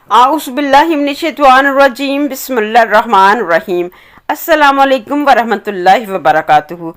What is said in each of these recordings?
आउज़ुबिल्लाहिमिनश्शैतानिर्रजीम बिस्मिल्लाहिर्रहमानिर्रहीम। अस्सलामु अलैकुम वरहमतुल्लाहि वबरकातुहू।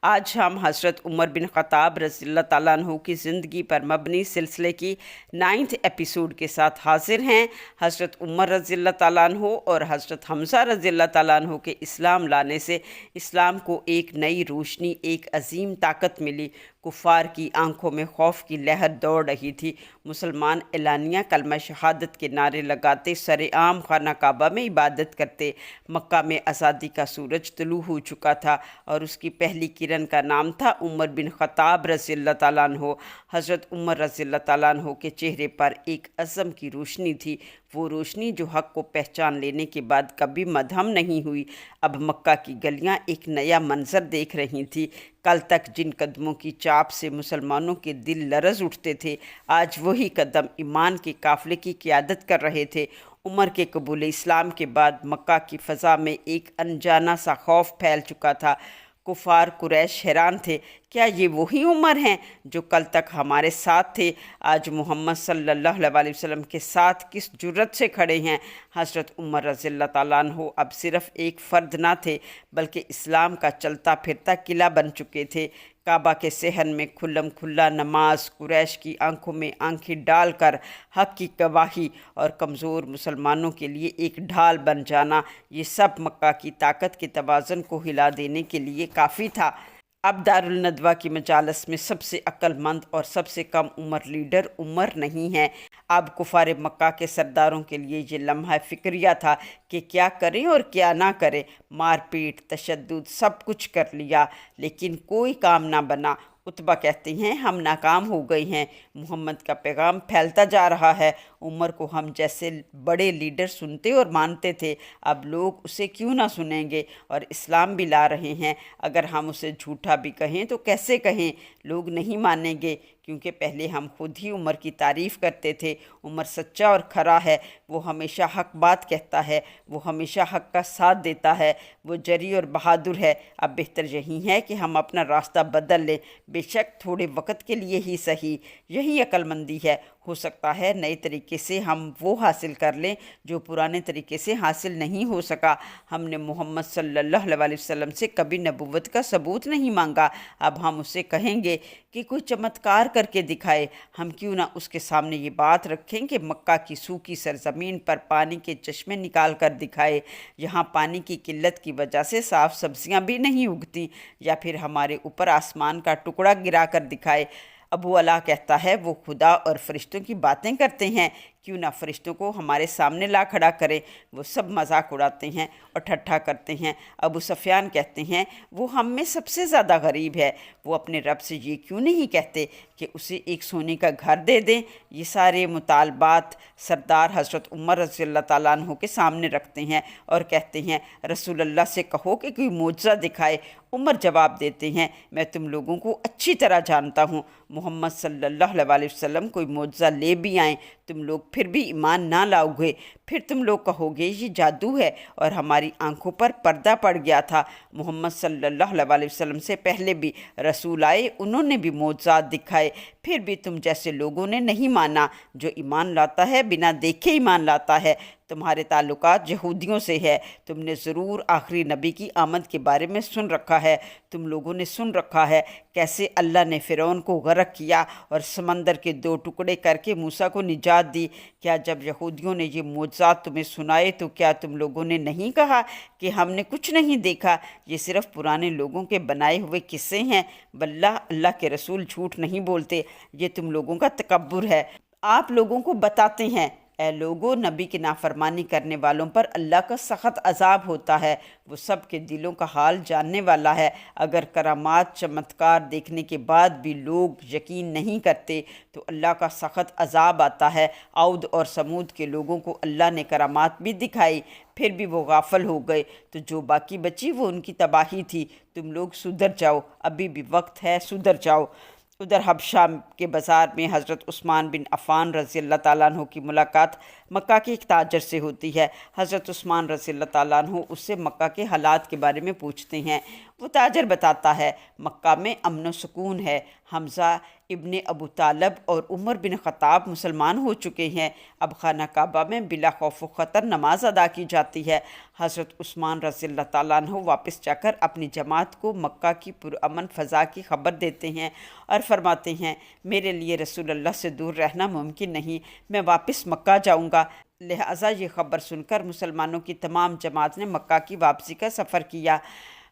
आज हम हज़रत उमर बिन ख़त्ताब रज़ियल्लाहु ताला अन्हु की ज़िंदगी पर मबनी सिलसिले की 9th एपिसोड के साथ हाजिर हैं। हज़रत उमर रज़ियल्लाहु ताला अन्हु और हज़रत हमज़ा रज़ियल्लाहु ताला अन्हु के इस्लाम लाने से इस्लाम को एक नई रोशनी, एक अजीम ताकत मिली। कुफ़ार की आंखों में खौफ की लहर दौड़ रही थी। मुसलमान एलानिया कलमा शहादत के नारे लगाते सरेआम खाना काबा में इबादत करते। मक्का में आज़ादी का सूरज तुलू हो चुका था और उसकी पहली किरण का नाम था उमर बिन ख़त्ताब रज़ियल्लाहु ताला अन्हु। हज़रत उमर रज़ियल्लाहु ताला अन्हु के चेहरे पर एक अज़म की रोशनी थी, वो रोशनी जो हक़ को पहचान लेने के बाद कभी मदहम नहीं हुई। अब मक्का की गलियां एक नया मंज़र देख रही थी। कल तक जिन कदमों की चाप से मुसलमानों के दिल लरज़ उठते थे, आज वही कदम ईमान के काफ़िले की क़ियादत कर रहे थे। उमर के कबूल इस्लाम के बाद मक्का की फ़ज़ा में एक अनजाना सा खौफ फैल चुका था। कुफ़ार कुरैश हैरान थे, क्या ये वही उमर हैं जो कल तक हमारे साथ थे? आज मोहम्मद सल्लल्लाहु अलैहि वसल्लम के साथ किस जुर्रत से खड़े हैं? हज़रत उमर रज़ियल्लाहु ताला अन्हु अब सिर्फ़ एक फ़र्द ना थे, बल्कि इस्लाम का चलता फिरता किला बन चुके थे। काबा के सहन में खुल्लम खुल्ला नमाज, कुरैश की आंखों में आंखें डालकर हक़ की गवाही और कमज़ोर मुसलमानों के लिए एक ढाल बन जाना, ये सब मक्का की ताकत के तवाज़ुन को हिला देने के लिए काफ़ी था। अब दारुल नदवा की मजालस में सबसे अक्लमंद और सबसे कम उम्र लीडर उमर नहीं है। अब कुफार मक्का के सरदारों के लिए ये लम्हा फ़िक्रिया था कि क्या करें और क्या ना करें। मारपीट, तशद्दुद सब कुछ कर लिया, लेकिन कोई काम ना बना। उतबा कहते हैं, हम नाकाम हो गए हैं। मोहम्मद का पैगाम फैलता जा रहा है। उमर को हम जैसे बड़े लीडर सुनते और मानते थे, अब लोग उसे क्यों ना सुनेंगे? और इस्लाम भी ला रहे हैं। अगर हम उसे झूठा भी कहें तो कैसे कहें? लोग नहीं मानेंगे, क्योंकि पहले हम खुद ही उमर की तारीफ़ करते थे। उमर सच्चा और खरा है, वो हमेशा हक बात कहता है, वो हमेशा हक का साथ देता है, वो जरी और बहादुर है। अब बेहतर यही है कि हम अपना रास्ता बदल लें, बेशक थोड़े वक्त के लिए ही सही। यही अक्लमंदी है। हो सकता है नए तरीके से हम वो हासिल कर लें जो पुराने तरीके से हासिल नहीं हो सका। हमने मोहम्मद सल्लल्लाहु अलैहि वसल्लम से कभी नबूवत का सबूत नहीं मांगा। अब हम उससे कहेंगे कि कोई चमत्कार करके दिखाए। हम क्यों ना उसके सामने ये बात रखें कि मक्का की सूखी सरजमीन पर पानी के चश्मे निकाल कर दिखाए। यहाँ पानी की किल्लत की वजह से साफ़ सब्जियाँ भी नहीं उगती। या फिर हमारे ऊपर आसमान का टुकड़ा गिरा कर दिखाए। अबू अला कहता है, वो खुदा और फरिश्तों की बातें करते हैं, क्यों ना फरिश्तों को हमारे सामने ला खड़ा करें। वो सब मजाक उड़ाते हैं और ठट्ठा करते हैं। अबू सफ़ियान कहते हैं, वो हम में सबसे ज़्यादा गरीब है। वो अपने रब से ये क्यों नहीं कहते कि उसे एक सोने का घर दे दें? ये सारे मुतालबात सरदार हज़रत उमर रज़ियल्लाहु ताला अन्हु के सामने रखते हैं और कहते हैं, रसूल अल्लाह से कहो कि कोई मोजज़ा दिखाए। उमर जवाब देते हैं, मैं तुम लोगों को अच्छी तरह जानता हूँ। मोहम्मद सल्लल्लाहु अलैहि वसल्लम कोई मोजज़ा ले भी आएँ, तुम लोग फिर भी ईमान ना लाओगे। फिर तुम लोग कहोगे ये जादू है और हमारी आंखों पर पर्दा पड़ गया था। मोहम्मद सल्लल्लाहु अलैहि वसल्लम से पहले भी रसूल आए, उन्होंने भी मोजज़ात दिखाए, फिर भी तुम जैसे लोगों ने नहीं माना। जो ईमान लाता है बिना देखे ईमान लाता है। तुम्हारे ताल्लुकात यहूदियों से है। तुमने ज़रूर आखिरी नबी की आमद के बारे में सुन रखा है। तुम लोगों ने सुन रखा है कैसे अल्लाह ने फ़िरौन को गर्क किया और समंदर के 2 टुकड़े करके मूसा को निजात दी। क्या जब यहूदियों ने ये मोजज़ात तुम्हें सुनाए तो क्या तुम लोगों ने नहीं कहा कि हमने कुछ नहीं देखा, ये सिर्फ़ पुराने लोगों के बनाए हुए किस्से हैं? वल्लाह अल्लाह के रसूल झूठ नहीं बोलते। ये तुम लोगों का तकब्बुर है। आप लोगों को बताते हैं, ए लोगो, नबी की नाफरमानी करने वालों पर अल्लाह का सख्त अजाब होता है। वो सब के दिलों का हाल जानने वाला है। अगर करामात चमत्कार देखने के बाद भी लोग यकीन नहीं करते तो अल्लाह का सख्त अजाब आता है। औद और समूद के लोगों को अल्लाह ने करामात भी दिखाई, फिर भी वो गाफिल हो गए, तो जो बाकी बची वो उनकी तबाही थी। तुम लोग सुधर जाओ, अभी भी वक्त है, सुधर जाओ। उधर हबशा के बाज़ार में हज़रत उस्मान बिन अफ़ान रज़ियल्लाहु ताला अन्हु की मुलाकात मक्का के एक ताजर से होती है। हज़रत उस्मान रज़ियल्लाहु ताला अन्हु उससे मक्का के हालात के बारे में पूछते हैं। وہ تاجر بتاتا ہے مکہ میں امن و سکون ہے، حمزہ ابن ابو طالب اور عمر بن خطاب مسلمان ہو چکے ہیں، اب خانہ کعبہ میں بلا خوف و خطر نماز ادا کی جاتی ہے۔ حضرت عثمان رضی اللہ تعالیٰ عنہ واپس جا کر اپنی جماعت کو مکہ کی پرامن فضا کی خبر دیتے ہیں اور فرماتے ہیں میرے لیے رسول اللہ سے دور رہنا ممکن نہیں، میں واپس مکہ جاؤں گا۔ لہٰذا یہ خبر سن کر مسلمانوں کی تمام جماعت نے مکہ کی واپسی کا سفر کیا۔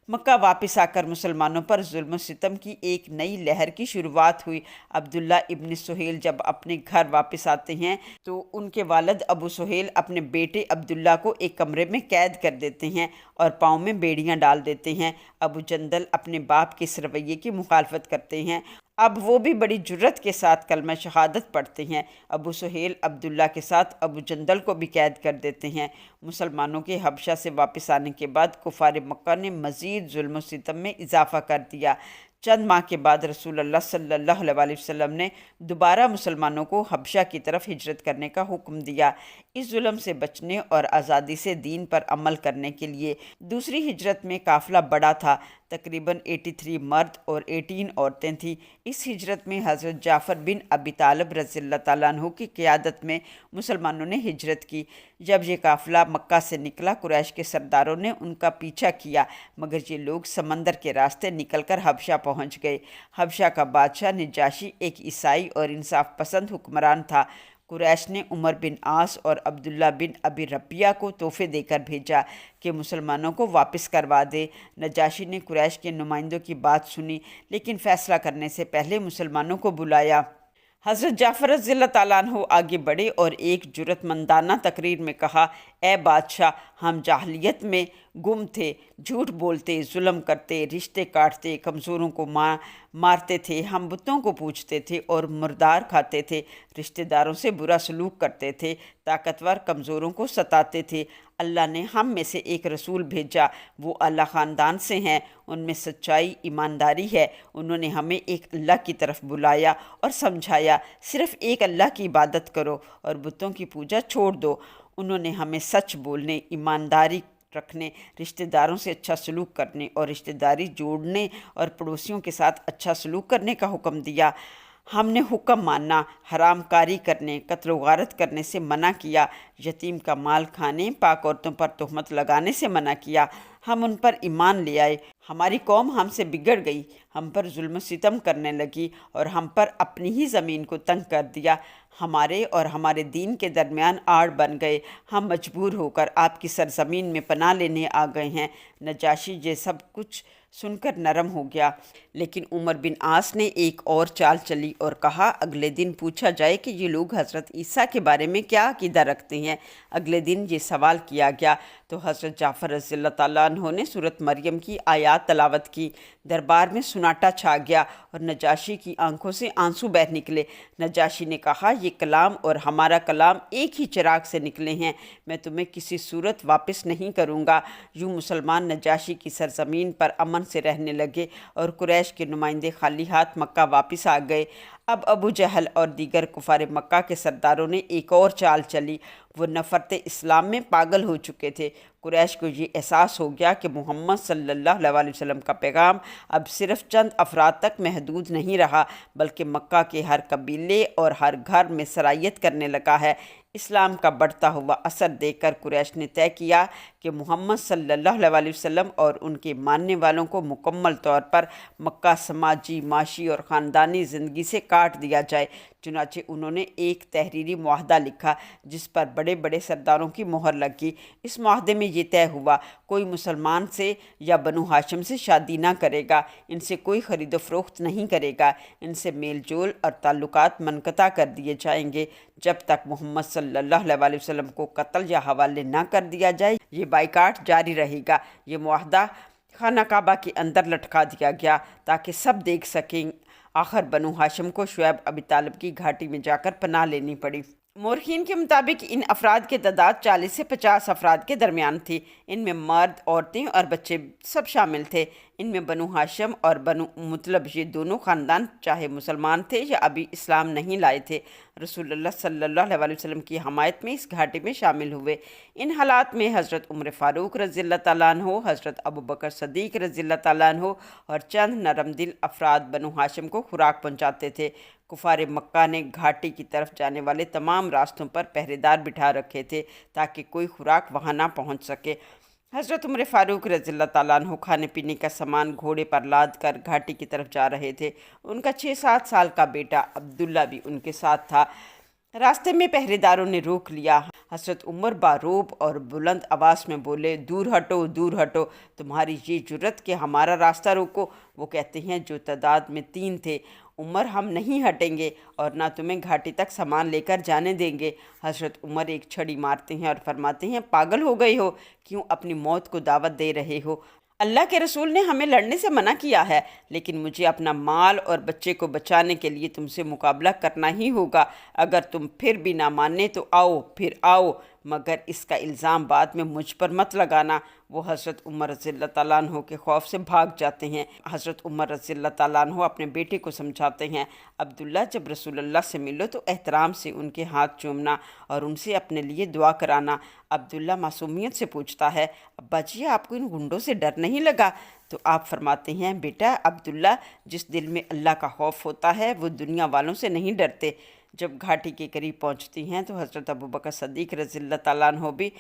مکہ واپس آ کر مسلمانوں پر ظلم و ستم کی ایک نئی لہر کی شروعات ہوئی۔ عبداللہ ابن سہیل جب اپنے گھر واپس آتے ہیں تو ان کے والد ابو سہیل اپنے بیٹے عبداللہ کو ایک کمرے میں قید کر دیتے ہیں اور پاؤں میں بیڑیاں ڈال دیتے ہیں۔ ابو جندل اپنے باپ کے اس رویے کی مخالفت کرتے ہیں، اب وہ بھی بڑی جرت کے ساتھ کلمہ شہادت پڑھتے ہیں۔ ابو سہیل عبداللہ کے ساتھ ابو جندل کو بھی قید کر دیتے ہیں۔ مسلمانوں کے حبشہ سے واپس آنے کے بعد کفار مکہ نے مزید ظلم و ستم میں اضافہ کر دیا۔ چند ماہ کے بعد رسول اللہ صلی اللہ علیہ وسلم نے دوبارہ مسلمانوں کو حبشہ کی طرف ہجرت کرنے کا حکم دیا۔ اس ظلم سے بچنے اور آزادی سے دین پر عمل کرنے کے لیے دوسری ہجرت میں قافلہ بڑا تھا، تقریباً 83 مرد اور 18 عورتیں تھیں۔ اس ہجرت میں حضرت جعفر بن ابی طالب رضی اللہ تعالیٰ عنہ کی قیادت میں مسلمانوں نے ہجرت کی۔ جب یہ قافلہ مکہ سے نکلا قریش کے سرداروں نے ان کا پیچھا کیا، مگر یہ لوگ سمندر کے راستے نکل کر حبشہ پہنچ گئے۔ حبشہ کا بادشاہ نجاشی ایک عیسائی اور انصاف پسند حکمران تھا۔ قریش نے عمر بن عاص اور عبداللہ بن ابی ربیہ کو تحفے دے کر بھیجا کہ مسلمانوں کو واپس کروا دے۔ نجاشی نے قریش کے نمائندوں کی بات سنی، لیکن فیصلہ کرنے سے پہلے مسلمانوں کو بلایا۔ حضرت جعفر رضی اللہ تعالیٰ عنہ آگے بڑھے اور ایک جرت مندانہ تقریر میں کہا، اے بادشاہ، ہم جاہلیت میں گم تھے، جھوٹ بولتے، ظلم کرتے، رشتے کاٹتے، کمزوروں کو مارتے تھے، ہم بتوں کو پوجتے تھے اور مردار کھاتے تھے، رشتے داروں سے برا سلوک کرتے تھے، طاقتور کمزوروں کو ستاتے تھے۔ اللہ نے ہم میں سے ایک رسول بھیجا، وہ اعلیٰ خاندان سے ہیں، ان میں سچائی ایمانداری ہے۔ انہوں نے ہمیں ایک اللہ کی طرف بلایا اور سمجھایا صرف ایک اللہ کی عبادت کرو اور بتوں کی پوجا چھوڑ دو۔ انہوں نے ہمیں سچ بولنے، ایمانداری رکھنے، رشتہ داروں سے اچھا سلوک کرنے اور رشتہ داری جوڑنے اور پڑوسیوں کے ساتھ اچھا سلوک کرنے کا حکم دیا۔ ہم نے حکم ماننا، حرام کاری کرنے، قتل و غارت کرنے سے منع کیا، یتیم کا مال کھانے، پاک عورتوں پر تہمت لگانے سے منع کیا۔ ہم ان پر ایمان لے آئے، ہماری قوم ہم سے بگڑ گئی، ہم پر ظلم و ستم کرنے لگی اور ہم پر اپنی ہی زمین کو تنگ کر دیا، ہمارے اور ہمارے دین کے درمیان آڑ بن گئے، ہم مجبور ہو کر آپ کی سرزمین میں پناہ لینے آ گئے ہیں۔ نجاشی یہ سب کچھ سن کر نرم ہو گیا، لیکن عمر بن عاص نے ایک اور چال چلی اور کہا، اگلے دن پوچھا جائے کہ یہ لوگ حضرت عیسیٰ کے بارے میں کیا عقیدہ رکھتے ہیں۔ اگلے دن یہ سوال کیا گیا تو حضرت جعفر رضی اللہ تعالیٰ عنہ نے سورۃ مریم کی آیات تلاوت کی۔ دربار میں سناٹا چھا گیا اور نجاشی کی آنکھوں سے آنسو بہہ نکلے۔ نجاشی نے کہا، یہ کلام اور ہمارا کلام ایک ہی چراغ سے نکلے ہیں، میں تمہیں کسی صورت واپس نہیں کروں گا۔ یوں مسلمان نجاشی کی سرزمین پر امن سے رہنے لگے اور قریش کے نمائندے خالی ہاتھ مکہ واپس آ گئے۔ اب ابو جہل اور دیگر کفار مکہ کے سرداروں نے ایک اور چال چلی۔ وہ نفرت اسلام میں پاگل ہو چکے تھے۔ قریش کو یہ احساس ہو گیا کہ محمد صلی اللہ علیہ وسلم کا پیغام اب صرف چند افراد تک محدود نہیں رہا، بلکہ مکہ کے ہر قبیلے اور ہر گھر میں سرایت کرنے لگا ہے۔ اسلام کا بڑھتا ہوا اثر دیکھ کر قریش نے طے کیا کہ محمد صلی اللہ علیہ وسلم اور ان کے ماننے والوں کو مکمل طور پر مکہ سماجی، معاشی اور خاندانی زندگی سے کاٹ دیا جائے۔ چنانچہ انہوں نے ایک تحریری معاہدہ لکھا جس پر بڑے بڑے سرداروں کی مہر لگی۔ اس معاہدے میں یہ طے ہوا، کوئی مسلمان سے یا بنو ہاشم سے شادی نہ کرے گا، ان سے کوئی خرید و فروخت نہیں کرے گا، ان سے میل جول اور تعلقات منقطع کر دیے جائیں گے۔ جب تک محمد صلی اللہ علیہ وسلم کو قتل یا حوالے نہ کر دیا جائے یہ بائیکاٹ جاری رہے گا۔ یہ معاہدہ خانہ کعبہ کے اندر لٹکا دیا گیا تاکہ سب دیکھ سکیں۔ آخر بنو ہاشم کو شعیب ابی طالب کی گھاٹی میں جا کر پناہ لینی پڑی۔ مورخین کے مطابق ان افراد کی تعداد 40 سے 50 افراد کے درمیان تھی۔ ان میں مرد، عورتیں اور بچے سب شامل تھے۔ ان में बनु हाशिम और बनु मुतलब ये दोनों ख़ानदान चाहे मुसलमान थे या अभी इस्लाम नहीं लाए थे, रसूलुल्लाह सल्लल्लाहु अलैहि वसल्लम की हमायत में इस घाटी में शामिल हुए। इन हालात में हज़रत उमर फ़ारूक रज़ियल्लाहु तआला अन्हु, हज़रत अबू बकर सदीक़ रज़ियल्लाहु तआला अन्हु और चंद नरम दिल अफराद बनु हाशिम को खुराक पहुँचाते थे। कुफार मक्का ने घाटी की तरफ जाने वाले तमाम रास्तों पर पहरेदार बिठा रखे थे ताकि कोई खुराक वहाँ ना पहुँच सके। हज़रत उमर फ़ारूक रज़ियल्लाहु तआला अन्हु खाने पीने का सामान घोड़े पर लाद कर घाटी की तरफ जा रहे थे। उनका 6-7 साल का बेटा अब्दुल्ला भी उनके साथ था। रास्ते में पहरेदारों ने रोक लिया। हज़रत उमर बारोब और बुलंद आवाज़ में बोले, दूर हटो, तुम्हारी ये जुर्रत कि हमारा रास्ता रोको। वो कहते हैं जो तादाद में 3 थे। उमर, हम नहीं हटेंगे और ना तुम्हें घाटी तक सामान लेकर जाने देंगे। हज़रत उमर एक छड़ी मारते हैं और फरमाते हैं, पागल हो गए हो, क्यों अपनी मौत को दावत दे रहे हो? अल्लाह के रसूल ने हमें लड़ने से मना किया है, लेकिन मुझे अपना माल और बच्चे को बचाने के लिए तुमसे मुकाबला करना ही होगा। अगर तुम फिर भी ना माने तो आओ, मगर इसका इल्ज़ाम बाद में मुझ पर मत लगाना। वो हज़रत उमर रज़ियल्लाहु तआला अन्हु के खौफ से भाग जाते हैं। हज़रत उमर रज़ियल्लाहु तआला अन्हु अपने बेटे को समझाते हैं, अब्दुल्ला, जब रसूलुल्लाह से मिलो तो एहतराम से उनके हाथ चूमना और उनसे अपने लिए दुआ कराना। अब्दुल्ला मासूमियत से पूछता है, अब्बा जी, आपको इन गुंडों से डर नहीं लगा? तो आप फरमाते हैं, बेटा अब्दुल्ला, जिस दिल में अल्लाह का खौफ होता है वो दुनिया वालों से नहीं डरते। जब घाटी के करीब पहुंचती हैं तो हज़रत अबू बकर सदीक़ रज़ियल्लाहु तआला अन्हु भी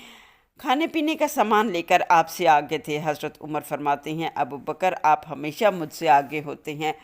खाने पीने का सामान लेकर आपसे आगे थे। हज़रत उमर फरमाते हैं, अबू बकर, आप हमेशा मुझसे आगे होते हैं।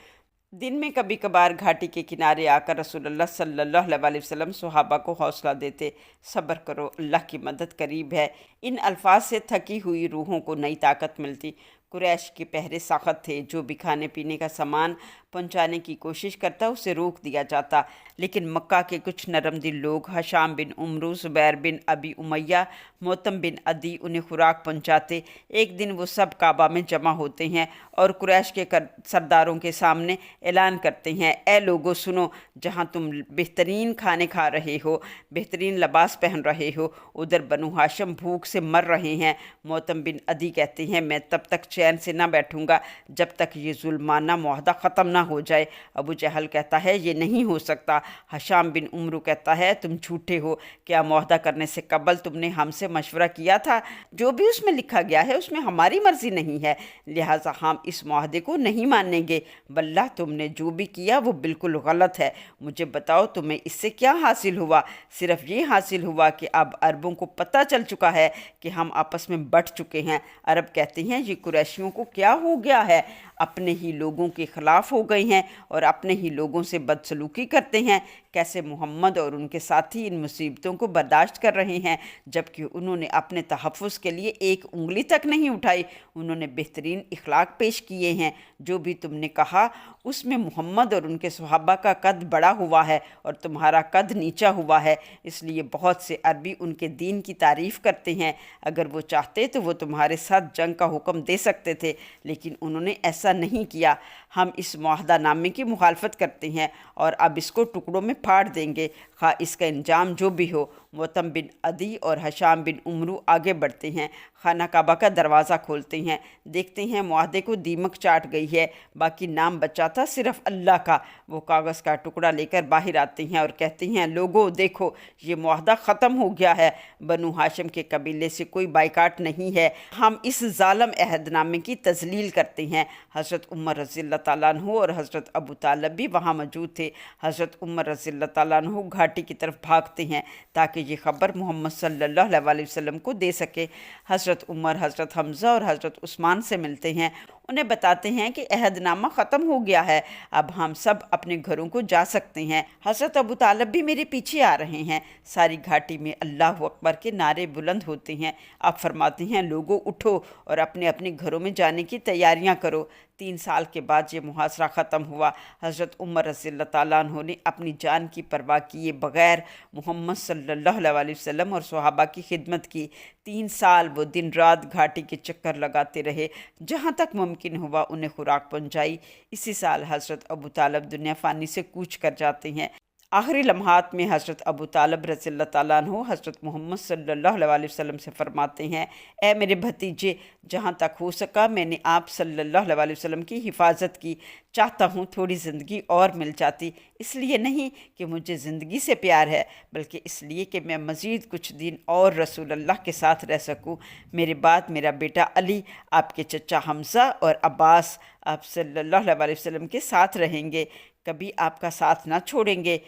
दिन में कभी कभार घाटी के किनारे आकर रसूलुल्लाह सल्लल्लाहु अलैहि वसल्लम सहाबा को हौसला देते, सब्र करो, अल्लाह की मदद करीब है। इन अल्फाज से थकी हुई रूहों को नई ताकत मिलती। कुरैश के पहरे सख्त थे। जो भी खाने पीने का सामान पहुंचाने की कोशिश करता उसे रोक दिया जाता, लेकिन मक्का के कुछ नरम दिल लोग हशाम बिन उमरू, ज़ुबैर बिन अबी उमैया, मोतम बिन अदी उन्हें खुराक पहुंचाते। एक दिन वो सब काबा में जमा होते हैं और कुरैश के सरदारों के सामने ऐलान करते हैं, ए लोगो सुनो, जहाँ तुम बेहतरीन खाने खा रहे हो, बेहतरीन लिबास पहन रहे हो, उधर बनु हाशिम भूख से मर रहे हैं। मोतम बिन अदी कहते हैं, मैं तब तक चैन से ना बैठूंगा जब तक ये जुल्माना मुआहदा ख़त्म ना हो जाए। अबू जहल कहता है, ये नहीं हो सकता। हशाम बिन उमरू कहता है, तुम झूठे हो, क्या मुआहदा करने से कबल तुमने हमसे मशवरा किया था? जो भी उसमें लिखा गया है उसमें हमारी मर्जी नहीं है, लिहाजा हम इस मुआहदे को नहीं मानेंगे। बल्ला, तुमने जो भी किया वो बिल्कुल गलत है। मुझे बताओ, तुम्हें इससे क्या हासिल हुआ? सिर्फ ये हासिल हुआ कि अब अरबों को पता चल चुका है कि हम आपस में बट चुके हैं। अरब कहते हैं, ये कुरैशियों को क्या हो गया है, अपने ही लोगों के ख़िलाफ़ हो गए हैं और अपने ही लोगों से बदसलूकी करते हैं। कैसे मोहम्मद और उनके साथी इन मुसीबतों को बर्दाश्त कर रहे हैं जबकि उन्होंने अपने तहफ़्फ़ुज़ के लिए एक उंगली तक नहीं उठाई। उन्होंने बेहतरीन इखलाक पेश किए हैं। जो भी तुमने कहा उसमें मोहम्मद और उनके सहाबा का कद बड़ा हुआ है और तुम्हारा कद नीचा हुआ है, इसलिए बहुत से अरबी उनके दीन की तारीफ़ करते हैं। अगर वो चाहते तो वो तुम्हारे साथ जंग का हुक्म दे सकते थे, लेकिन उन्होंने ऐसा नहीं किया। हम इस मुआहदा नामे की मुखालफत करते हैं और अब इसको टुकड़ों में फाड़ देंगे, खा इसका इंजाम जो भी हो। मोतम बिन अदी और हशाम बिन उमरू आगे बढ़ते हैं, खाना काबा का दरवाज़ा खोलते हैं, देखते हैं मुआहदे को दीमक चाट गई है, बाकी नाम बचा था सिर्फ अल्लाह का। वो कागज़ का टुकड़ा लेकर बाहर आते हैं और कहते हैं, लोगो देखो, ये मुआहदा ख़त्म हो गया है। बनु हाशिम के कबीले से कोई बाइकाट नहीं है। हम इस ज़ालम अहदनामे की तज़लील करते हैं। हज़रत उमर रज़ियल्लाहु तआला अन्हु और हज़रत अबू तालिब भी वहाँ मौजूद थे। हज़रत उमर रज़ियल्लाहु तआला अन्हु घाटी की तरफ भागते हैं ताकि ये ख़बर मोहम्मद सल्लल्लाहु अलैहि वसल्लम को दे सके। हज़रत उमर हज़रत हमज़ा और हज़रत उस्मान से मिलते हैं, उन्हें बताते हैं कि अहदनामा ख़त्म हो गया है, अब हम सब अपने घरों को जा सकते हैं। हज़रत अबू तालिब भी मेरे पीछे आ रहे हैं। सारी घाटी में अल्लाह अकबर के नारे बुलंद होते हैं। आप फरमाते हैं, लोगों उठो और अपने अपने घरों में जाने की तैयारियां करो। 3 साल के बाद ये मुहासरा ख़त्म हुआ। हज़रत उमर रज़ियल्लाहु तआला अन्हु ने अपनी जान की परवाह किए बग़ैर मोहम्मद सल्लल्लाहु अलैहि वसल्लम और सहाबा की खिदमत की। 3 साल वो दिन रात घाटी के चक्कर लगाते रहे, जहाँ तक मुमकिन हुआ उन्हें खुराक पहुँचाई। इसी साल हज़रत अबू तालिब दुनिया फ़ानी से कूच कर जाते हैं। आखिरी लम्हात में हज़रत अबू तालिब रज़ियल्लाहु ताला अन्हु हज़रत मोहम्मद सल्लल्लाहु अलैहि वसल्लम से फरमाते हैं, ए मेरे भतीजे, जहाँ तक हो सका मैंने आप सल्लल्लाहु अलैहि वसल्लम की हिफाजत की। चाहता हूँ थोड़ी ज़िंदगी और मिल जाती, इसलिए नहीं कि मुझे ज़िंदगी से प्यार है, बल्कि इसलिए कि मैं मज़ीद कुछ दिन और रसूल अल्लाह के साथ रह सकूँ। मेरे बाद मेरा बेटा अली, आपके चचा हमज़ा और अब्बास आप सल्लल्लाहु अलैहि वसल्लम के साथ रहेंगे, कभी आपका साथ ना छोड़ेंगे।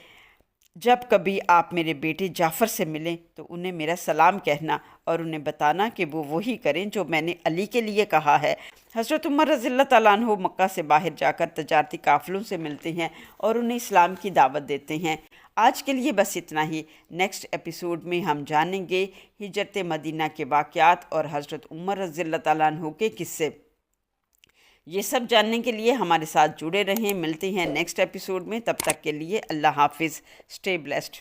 जब कभी आप मेरे बेटे जाफ़र से मिलें तो उन्हें मेरा सलाम कहना और उन्हें बताना कि वो वही करें जो मैंने अली के लिए कहा है। हज़रत उमर रज़ियल्लाहु ताला अन्हु मक्का से बाहर जाकर तजारती काफ़िलों से मिलते हैं और उन्हें इस्लाम की दावत देते हैं। आज के लिए बस इतना ही। नेक्स्ट एपिसोड में हम जानेंगे हिजरत मदीना के वाक़यात और हज़रत उमर रज़ियल्लाहु ताला अन्हु के किस्से। ये सब जानने के लिए हमारे साथ जुड़े रहें। मिलते हैं नेक्स्ट एपिसोड में, तब तक के लिए अल्लाह हाफिज़। Stay blessed.